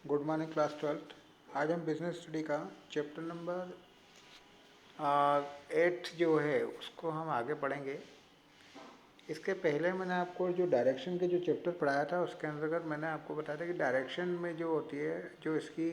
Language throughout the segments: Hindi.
Good morning class 12th। आज हम बिजनेस स्टडी का चैप्टर नंबर 8 जो है उसको हम आगे पढ़ेंगे। इसके पहले मैंने आपको जो डायरेक्शन के जो चैप्टर पढ़ाया था उसके अंतर्गत मैंने आपको बताया था कि डायरेक्शन में जो होती है, जो इसकी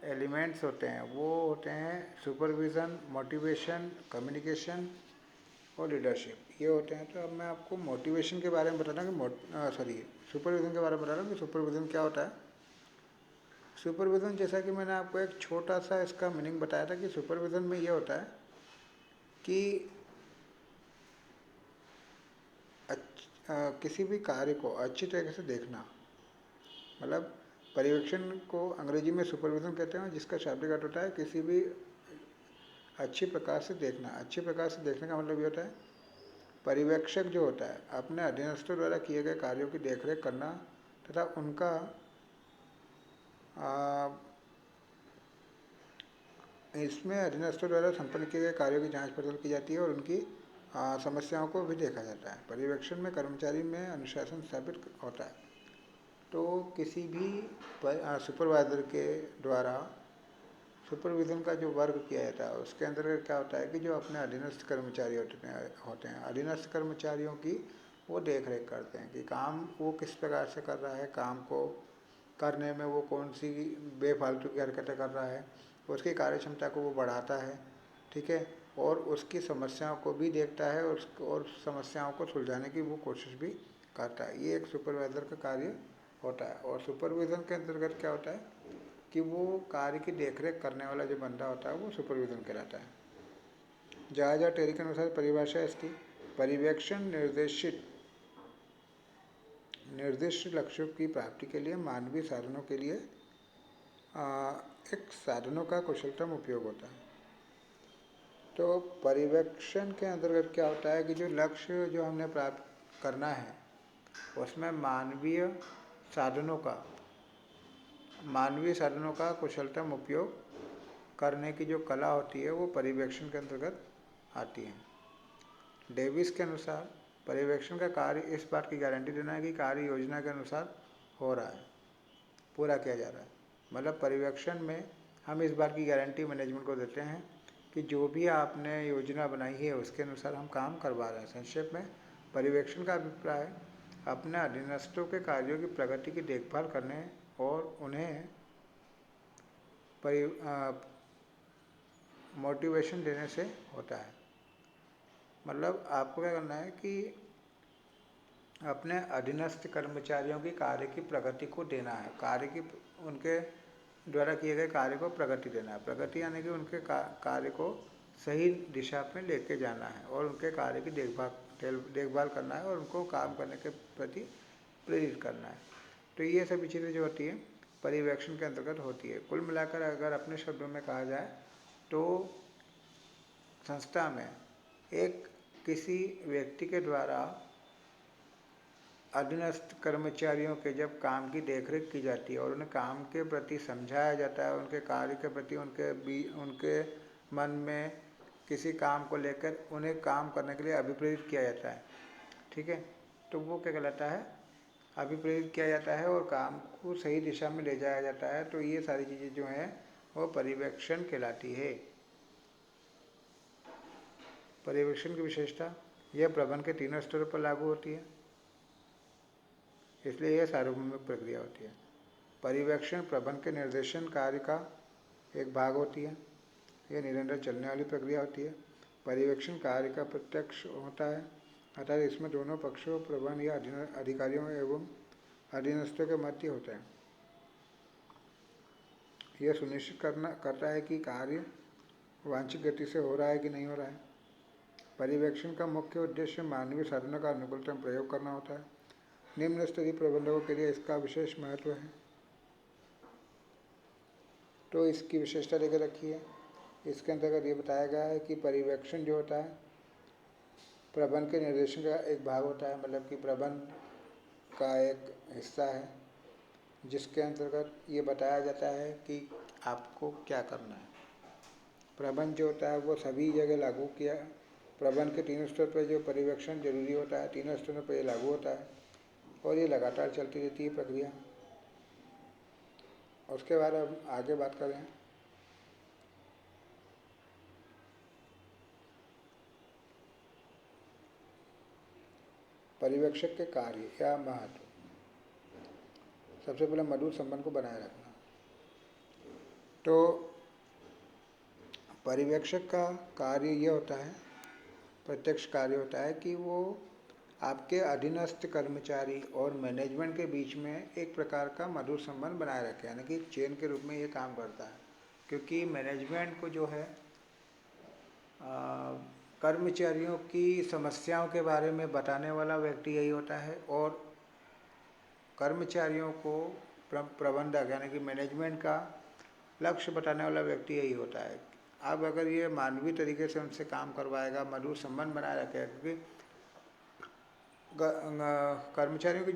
एलिमेंट्स होते हैं वो होते हैं सुपरविज़न, मोटिवेशन, कम्युनिकेशन और लीडरशिप। ये होते हैं। तो अब मैं आपको मोटिवेशन के बारे में बता रहा हूँ कि सुपरविज़न के बारे में बता रहा हूँ कि सुपरविज़न क्या होता है। सुपरविज़न, जैसा कि मैंने आपको एक छोटा सा इसका मीनिंग बताया था कि सुपरविज़न में ये होता है कि किसी भी कार्य को अच्छी तरीके से देखना, मतलब पर्यवेक्षण को अंग्रेजी में सुपरविज़न कहते हैं, जिसका शाब्दिक अर्थ होता है किसी भी अच्छी प्रकार से देखना। अच्छी प्रकार से देखने का मतलब ये होता है पर्यवेक्षक जो होता है अपने अधीनस्थों द्वारा किए गए कार्यों की देखरेख करना तथा उनका इसमें अधीनस्थों द्वारा संपन्न किए गए कार्यों की जांच पड़ताल की जाती है और उनकी समस्याओं को भी देखा जाता है। पर्यवेक्षण में कर्मचारी में अनुशासन स्थापित होता है। तो किसी भी सुपरवाइज़र के द्वारा सुपरविज़न का जो वर्क किया जाता है उसके अंतर्गत क्या होता है कि जो अपने अधीनस्थ कर्मचारी होते हैं अधीनस्थ कर्मचारियों की वो देख रेख करते हैं कि काम वो किस प्रकार से कर रहा है, काम को करने में वो कौन सी बेफालतू की हरकतें कर रहा है, उसकी कार्य क्षमता को वो बढ़ाता है, ठीक है, और उसकी समस्याओं को भी देखता है और समस्याओं को सुलझाने की वो कोशिश भी करता है। ये एक सुपरवाइज़र का कार्य होता है। और सुपरविज़न के अंतर्गत क्या होता है कि वो कार्य की देखरेख करने वाला जो बंदा होता है वो सुपरविज़न कहलाता है। जहाजा टेरी के अनुसार परिभाषा इसकी पर्यवेक्षण निर्दिष्ट लक्ष्यों की प्राप्ति के लिए मानवीय साधनों के लिए एक साधनों का कुशलतम उपयोग होता है। तो पर्यवेक्षण के अंतर्गत क्या होता है कि जो लक्ष्य जो हमने प्राप्त करना है उसमें मानवीय साधनों का कुशलतम उपयोग करने की जो कला होती है वो पर्यवेक्षण के अंतर्गत आती है। डेविस के अनुसार पर्यवेक्षण का कार्य इस बात की गारंटी देना है कि कार्य योजना के अनुसार हो रहा है, पूरा किया जा रहा है। मतलब पर्यवेक्षण में हम इस बात की गारंटी मैनेजमेंट को देते हैं कि जो भी आपने योजना बनाई है उसके अनुसार हम काम करवा रहे हैं। संक्षेप में पर्यवेक्षण का अभिप्राय अपने अधीनस्थों के कार्यों की प्रगति की देखभाल करने और उन्हें मोटिवेशन देने से होता है। मतलब आपको क्या करना है कि अपने अधीनस्थ कर्मचारियों की कार्य की प्रगति को देना है, उनके द्वारा किए गए कार्य को प्रगति देना है। प्रगति यानी कि उनके कार्य को सही दिशा में लेके जाना है और उनके कार्य की देखभाल करना है और उनको काम करने के प्रति प्रेरित करना है। तो ये सभी चीज़ें जो होती है पर्यवेक्षण के अंतर्गत होती है। कुल मिलाकर अगर अपने शब्दों में कहा जाए तो संस्था में किसी व्यक्ति के द्वारा अधीनस्थ कर्मचारियों के जब काम की देखरेख की जाती है और उन्हें काम के प्रति समझाया जाता है, उनके कार्य के प्रति उनके मन में किसी काम को लेकर उन्हें काम करने के लिए अभिप्रेरित किया जाता है, ठीक है, तो वो क्या कहलाता है, अभिप्रेरित किया जाता है और काम को सही दिशा में ले जाया जाता है। तो ये सारी चीज़ें जो हैं वो पर्यवेक्षण कहलाती है। पर्यवेक्षण की विशेषता यह प्रबंधन के तीनों स्तरों पर लागू होती है, इसलिए यह सार्वभौमिक प्रक्रिया होती है। पर्यवेक्षण प्रबंधन के निर्देशन कार्य का एक भाग होती है। यह निरंतर चलने वाली प्रक्रिया होती है। पर्यवेक्षण कार्य का प्रत्यक्ष होता है, अर्थात इसमें दोनों पक्षों प्रबंधन या अधिकारियों एवं अधीनस्थों के मध्य होता है। यह सुनिश्चित करता है कि कार्य वांछित गति से हो रहा है कि नहीं हो रहा है। पर्यवेक्षण का मुख्य उद्देश्य मानवीय साधनों का अनुकूलतम प्रयोग करना होता है। निम्न स्तरीय प्रबंधकों के लिए इसका विशेष महत्व है। तो इसकी विशेषता लेकर रखी है। इसके अंतर्गत ये बताया गया है कि पर्यवेक्षण जो होता है प्रबंधन के निर्देशन का एक भाग होता है, मतलब कि प्रबंधन का एक हिस्सा है जिसके अंतर्गत ये बताया जाता है कि आपको क्या करना है। प्रबंधन जो होता है वो सभी जगह लागू किया। प्रबंधन के तीनों स्तर पर जो पर्यवेक्षण जरूरी होता है, तीनों स्तरों पर ये लागू होता है और ये लगातार चलती रहती है प्रक्रिया। उसके बाद हम आगे बात करें। पर्यवेक्षक के कार्य या महत्व। सबसे पहले मधुर संबंध को बनाए रखना। तो पर्यवेक्षक का कार्य ये होता है, प्रत्यक्ष कार्य होता है कि वो आपके अधीनस्थ कर्मचारी और मैनेजमेंट के बीच में एक प्रकार का मधुर संबंध बनाए रखे, यानी कि चेन के रूप में ये काम करता है। क्योंकि मैनेजमेंट को जो है कर्मचारियों की समस्याओं के बारे में बताने वाला व्यक्ति यही होता है, और कर्मचारियों को प्रबंधक यानी कि मैनेजमेंट का लक्ष्य बताने वाला व्यक्ति यही होता है। अब अगर ये मानवीय तरीके से उनसे काम करवाएगा, मधुर संबंध बनाए रखेगा, क्योंकि कर्मचारियों की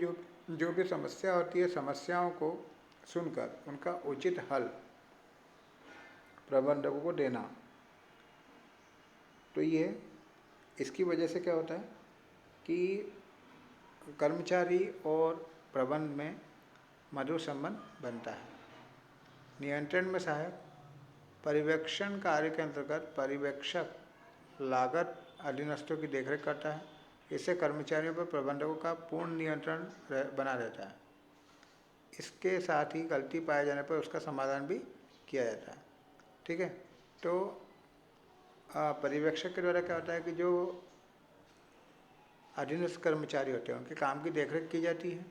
जो भी समस्या होती है, समस्याओं को सुनकर उनका उचित हल प्रबंधकों को देना। तो ये इसकी वजह से क्या होता है कि कर्मचारी और प्रबंध में मधुर संबंध बनता है। नियंत्रण में सहायक। पर्यवेक्षण कार्य के अंतर्गत पर्यवेक्षक लागत अधीनस्थों की देखरेख करता है। इससे कर्मचारियों पर प्रबंधकों का पूर्ण नियंत्रण बना रहता है। इसके साथ ही गलती पाए जाने पर उसका समाधान भी किया जाता है। ठीक है। तो पर्यवेक्षक के द्वारा क्या होता है कि जो अधीनस्थ कर्मचारी होते हैं उनके काम की देखरेख की जाती है,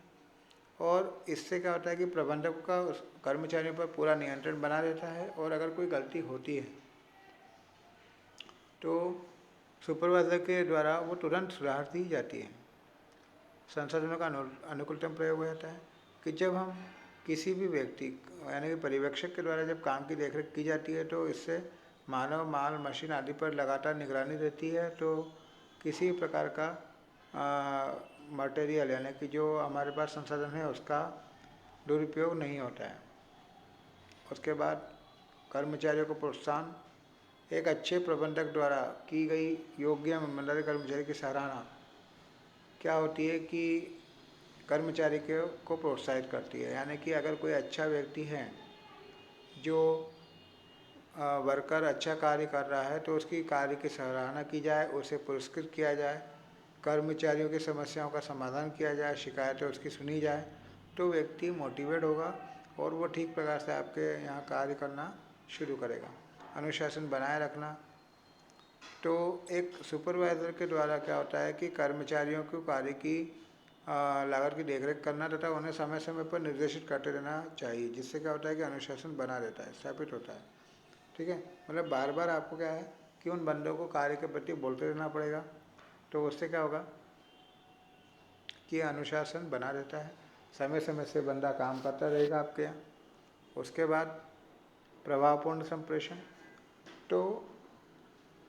और इससे क्या होता है कि प्रबंधक का उस कर्मचारियों पर पूरा नियंत्रण बना रहता है, और अगर कोई गलती होती है तो सुपरवाइजर के द्वारा वो तुरंत सुधार दी जाती है। संसाधनों का अनुकूलतम प्रयोग हो जाता है कि जब हम किसी भी व्यक्ति यानी कि पर्यवेक्षक के द्वारा जब काम की देखरेख की जाती है तो इससे मानव, माल, मशीन आदि पर लगातार निगरानी रहती है। तो किसी प्रकार का मटेरियल यानी कि जो हमारे पास संसाधन है उसका दुरुपयोग नहीं होता है। उसके बाद कर्मचारियों को प्रोत्साहन। एक अच्छे प्रबंधक द्वारा की गई योग्य ईमानदारी कर्मचारी की सराहना क्या होती है कि कर्मचारी को प्रोत्साहित करती है। यानी कि अगर कोई अच्छा व्यक्ति है जो वर्कर अच्छा कार्य कर रहा है तो उसकी कार्य की सराहना की जाए, उसे पुरस्कृत किया जाए, कर्मचारियों की समस्याओं का समाधान किया जाए, शिकायतें उसकी सुनी जाए, तो व्यक्ति मोटिवेट होगा और वो ठीक प्रकार से आपके यहाँ कार्य करना शुरू करेगा। अनुशासन बनाए रखना। तो एक सुपरवाइज़र के द्वारा क्या होता है कि कर्मचारियों को कार्य की लागत की देखरेख करना तथा उन्हें समय समय पर निर्देशित करते रहना चाहिए, जिससे क्या होता है कि अनुशासन बना रहता है, स्थापित होता है। ठीक है। मतलब बार बार आपको क्या है कि उन बंदों को कार्य के प्रति बोलते रहना पड़ेगा, तो उससे क्या होगा कि अनुशासन बना रहता है, समय समय से बंदा काम करता रहेगा आपके यहाँ। उसके बाद प्रभावपूर्ण संप्रेषण। तो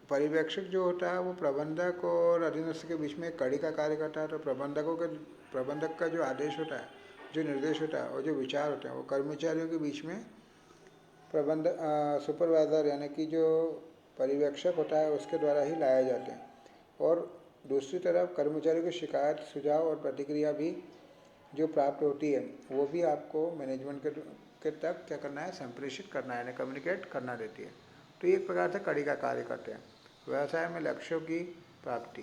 पर्यवेक्षक जो होता है वो प्रबंधक और अधीनस्थ के बीच में एक कड़ी का कार्य करता है। तो प्रबंधक का जो आदेश होता है, जो निर्देश होता है और जो विचार होते हैं वो कर्मचारियों के बीच में सुपरवाइज़र यानी कि जो पर्यवेक्षक होता है उसके द्वारा ही लाए जाते हैं। और दूसरी तरफ कर्मचारियों की शिकायत, सुझाव और प्रतिक्रिया भी जो प्राप्त होती है वो भी आपको मैनेजमेंट के तक क्या करना है, संप्रेषित करना है, यानी कम्युनिकेट करना रहती है। तो एक प्रकार से कड़ी का कार्य करते हैं। व्यवसाय में लक्ष्यों की प्राप्ति।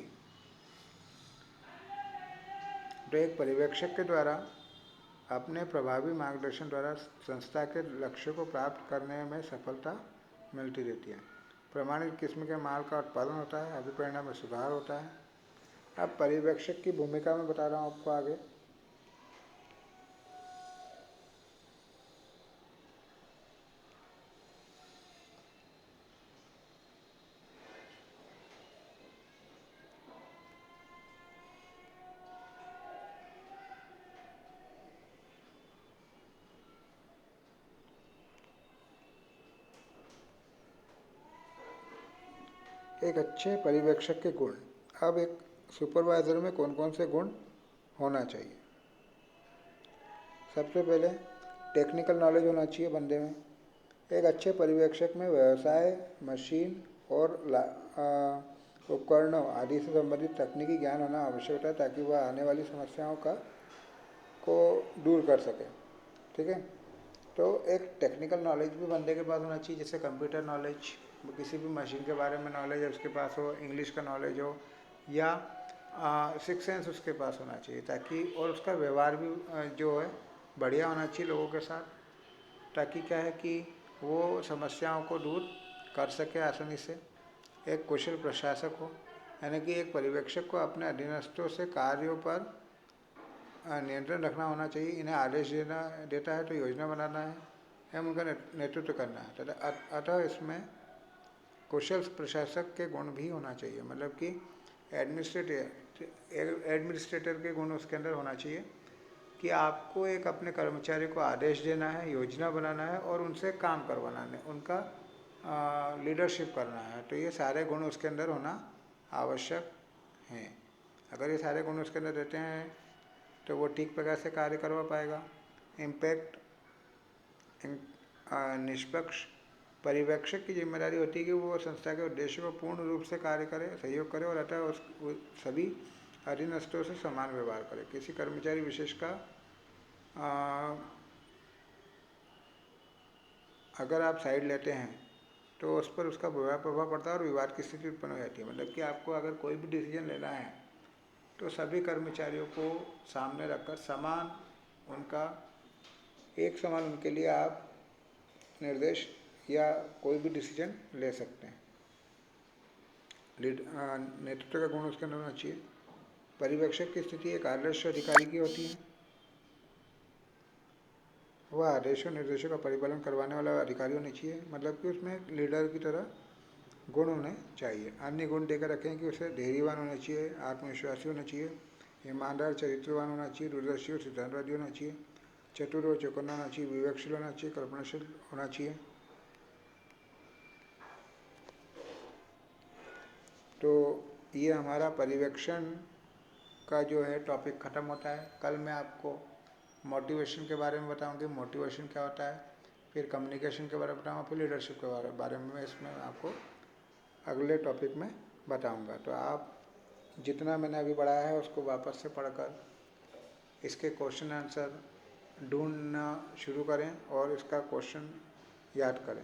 तो एक पर्यवेक्षक के द्वारा अपने प्रभावी मार्गदर्शन द्वारा संस्था के लक्ष्यों को प्राप्त करने में सफलता मिलती रहती है। प्रमाणित किस्म के माल का उत्पादन होता है, अभिप्रेरणा में सुधार होता है। अब पर्यवेक्षक की भूमिका में बता रहा हूँ आपको आगे। एक अच्छे पर्यवेक्षक के गुण। अब एक सुपरवाइज़र में कौन कौन से गुण होना चाहिए। सबसे पहले टेक्निकल नॉलेज होना चाहिए बंदे में। एक अच्छे पर्यवेक्षक में व्यवसाय, मशीन और उपकरणों आदि से संबंधित तकनीकी ज्ञान होना आवश्यक होता है ताकि वह आने वाली समस्याओं को दूर कर सके। ठीक है। तो एक टेक्निकल नॉलेज भी बंदे के पास होना चाहिए, जैसे कंप्यूटर नॉलेज, किसी भी मशीन के बारे में नॉलेज है उसके पास हो, इंग्लिश का नॉलेज हो, या सिक्स सेंस उसके पास होना चाहिए, ताकि और उसका व्यवहार भी जो है बढ़िया होना चाहिए लोगों के साथ, ताकि क्या है कि वो समस्याओं को दूर कर सके आसानी से। एक कुशल प्रशासक हो, यानी कि एक पर्यवेक्षक को अपने अधीनस्थों से कार्यों पर नियंत्रण रखना होना चाहिए। इन्हें आदेश देता है तो योजना बनाना है एवं उनका नेतृत्व करना है तथा अतः इसमें कुशल प्रशासक के गुण भी होना चाहिए, मतलब कि एडमिनिस्ट्रेटर के गुण उसके अंदर होना चाहिए कि आपको एक अपने कर्मचारी को आदेश देना है, योजना बनाना है और उनसे काम करवाना है, उनका लीडरशिप करना है। तो ये सारे गुण उसके अंदर होना आवश्यक हैं। अगर ये सारे गुण उसके अंदर रहते हैं तो वो ठीक प्रकार से कार्य करवा पाएगा। इम्पैक्ट निष्पक्ष पर्यवेक्षक की जिम्मेदारी होती है कि वो संस्था के उद्देश्यों को पूर्ण रूप से कार्य करे, सहयोग करे और अतः उस सभी अधीनस्थों से समान व्यवहार करे। किसी कर्मचारी विशेष का अगर आप साइड लेते हैं तो उस पर उसका बुरा प्रभाव पड़ता है और विवाद की स्थिति उत्पन्न हो जाती है। मतलब कि आपको अगर कोई भी डिसीजन लेना है तो सभी कर्मचारियों को सामने रखकर समान उनका एक समान उनके लिए आप निर्देश या कोई भी डिसीजन ले सकते हैं। नेतृत्व का गुण उसके अंदर होना चाहिए। पर्यवेक्षक की स्थिति एक आदर्श अधिकारी की होती है। वह आदेशों निर्देशों का परिपालन करवाने वाला अधिकारी होना चाहिए, मतलब कि उसमें एक लीडर की तरह गुण होने चाहिए। अन्य गुण देकर रखें कि उसे धैर्यवान होना चाहिए, आत्मविश्वासी होना चाहिए, ईमानदार चरित्रवान होना चाहिए, दूरदर्शी और सिद्धांतवादी होना चाहिए, चतुर और चौकन्ना होना चाहिए, विवेकशील होना चाहिए, कल्पनाशील होना चाहिए। तो ये हमारा पर्यवेक्षण का जो है टॉपिक ख़त्म होता है। कल मैं आपको मोटिवेशन के बारे में बताऊंगी, मोटिवेशन क्या होता है, फिर कम्युनिकेशन के बारे में बताऊंगा, फिर लीडरशिप के बारे में इसमें आपको अगले टॉपिक में बताऊंगा। तो आप जितना मैंने अभी पढ़ाया है उसको वापस से पढ़कर इसके क्वेश्चन आंसर ढूंढना शुरू करें और इसका क्वेश्चन याद करें।